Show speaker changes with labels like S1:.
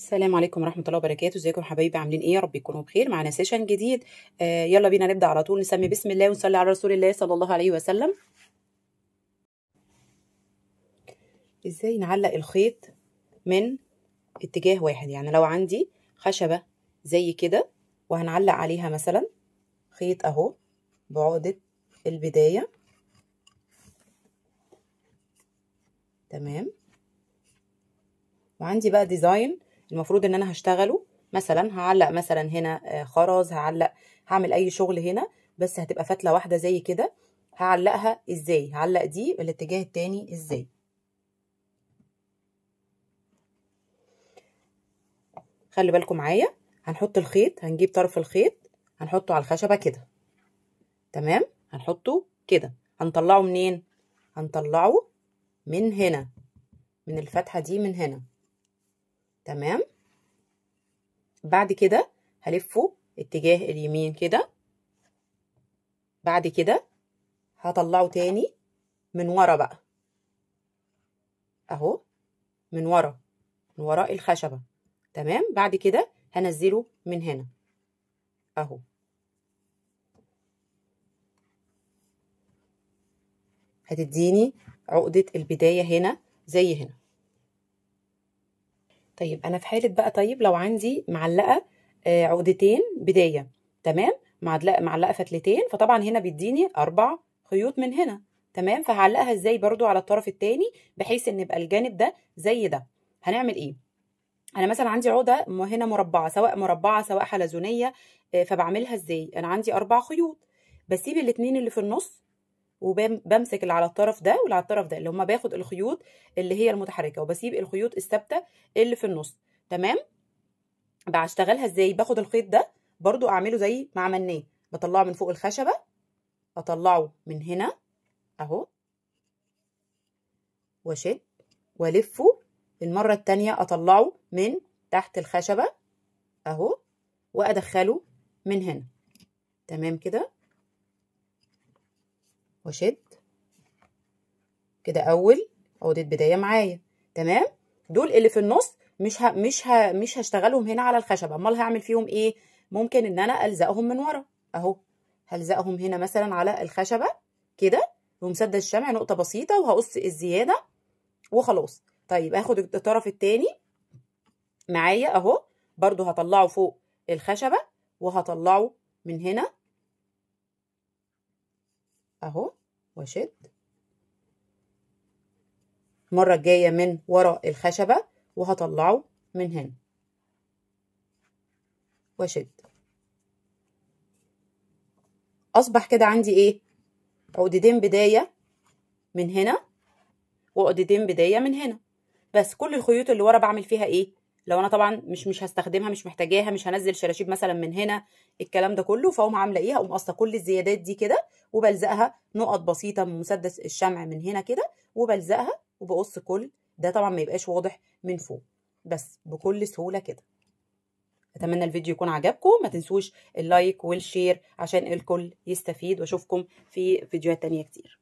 S1: السلام عليكم ورحمة الله وبركاته. ازيكم حبايبي؟ عاملين ايه؟ يا رب تكونوا بخير. معانا سيشن جديد. يلا بينا نبدأ على طول. نسمي بسم الله ونصلي على رسول الله صلى الله عليه وسلم. ازاي نعلق الخيط من اتجاه واحد؟ يعني لو عندي خشبة زي كده وهنعلق عليها مثلا خيط اهو بعقدة البداية، تمام. وعندي بقى ديزاين المفروض ان انا هشتغله، مثلا هعلق مثلا هنا خرز، هعمل اي شغل هنا، بس هتبقى فتله واحده زي كده. هعلقها ازاي؟ هعلق دي الاتجاه التاني ازاي؟ خلي بالكم معايا. هنحط الخيط، هنجيب طرف الخيط هنحطه على الخشبه كده، تمام. هنحطه كده. هنطلعه منين؟ هنطلعه من هنا، من الفتحه دي من هنا، تمام. بعد كده هلفه اتجاه اليمين كده. بعد كده هطلعه تاني من ورا بقى اهو، من ورا، من وراء الخشبة، تمام. بعد كده هنزله من هنا اهو، هتديني عقدة البداية هنا زي هنا. طيب انا في حالة بقى، طيب لو عندي معلقة عقدتين بداية، تمام، معلقة فتلتين، فطبعا هنا بيديني 4 خيوط من هنا، تمام. فهعلقها ازاي برضو على الطرف التاني بحيث ان يبقى الجانب ده زي ده؟ هنعمل ايه؟ انا مثلا عندي عقده هنا مربعه، سواء مربعه سواء حلزونيه، فبعملها ازاي؟ انا عندي 4 خيوط، بسيب الاتنين اللي في النص وبمسك اللي على الطرف ده واللي على الطرف ده، اللي هما باخد الخيوط اللي هي المتحركه وبسيب الخيوط الثابته اللي في النص، تمام. بشتغلها ازاي؟ باخد الخيط ده برضو اعمله زي ما عملناه، بطلعه من فوق الخشبه، اطلعه من هنا اهو واشد والفه. المره التانيه اطلعه من تحت الخشبه اهو وادخله من هنا، تمام كده، واشد كده. اول عقدة بداية معايا، تمام. دول اللي في النص مش هشتغلهم هنا على الخشبة، امال هعمل فيهم ايه؟ ممكن ان انا الزقهم من ورا اهو، هلزقهم هنا مثلا على الخشبة كده ومسدس شمع نقطة بسيطة، وهقص الزيادة وخلاص. طيب اخد الطرف التاني معايا اهو، برضو هطلعه فوق الخشبة وهطلعه من هنا اهو واشد. المرة الجاية من ورا الخشبة وهطلعه من هنا واشد. اصبح كده عندي ايه؟ عقدتين بداية من هنا وعقدتين بداية من هنا. بس كل الخيوط اللي ورا بعمل فيها ايه؟ لو انا طبعا مش هستخدمها، مش محتاجاها، مش هنزل شراشيب مثلا من هنا، الكلام ده كله، فاقوم عامله ايه؟ هقوم قاصه كل الزيادات دي كده وبلزقها نقط بسيطه من مسدس الشمع من هنا كده، وبلزقها وبقص كل ده. طبعا ما يبقاش واضح من فوق، بس بكل سهوله كده. اتمنى الفيديو يكون عجبكم. ما تنسوش اللايك والشير عشان الكل يستفيد، واشوفكم في فيديوهات تانية كتير.